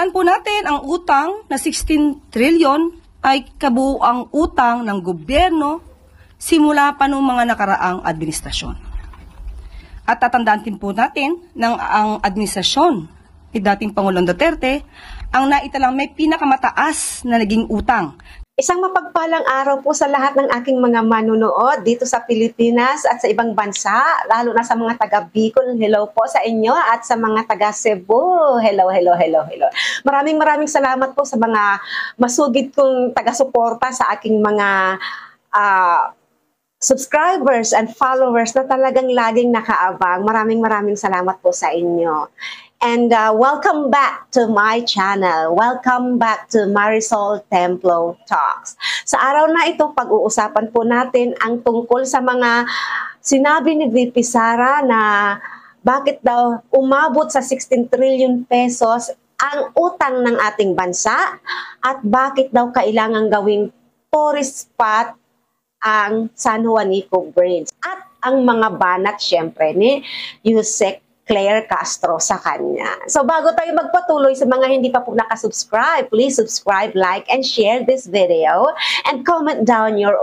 Tandaan po natin, ang utang na 16 trillion ay kabuuang utang ng gobyerno simula pa noong mga nakaraang administrasyon. At tatandaan din po natin ng ang administrasyon ni dating Pangulong Duterte ang naitalang may pinakamataas na naging utang. Isang mapagpalang araw po sa lahat ng aking mga manunood dito sa Pilipinas at sa ibang bansa, lalo na sa mga taga Bicol. Hello po sa inyo at sa mga taga Cebu. Hello, hello, hello, hello. Maraming salamat po sa mga masugid kong taga-suporta sa aking mga subscribers and followers na talagang laging nakaabang. Maraming salamat po sa inyo. And welcome back to my channel. Welcome back to Marisol Templo Talks. Sa araw na ito, pag-uusapan po natin ang tungkol sa mga sinabi ni VP Sara na bakit daw umabot sa 16 trillion pesos ang utang ng ating bansa at bakit daw kailangan gawing tourist spot ang San Juanico Bridge at ang mga banat syempre ni Yusek Claire Castro sa kanya. So bago tayo magpatuloy, sa mga hindi pa po nakasubscribe, please subscribe, like, and share this video and comment down your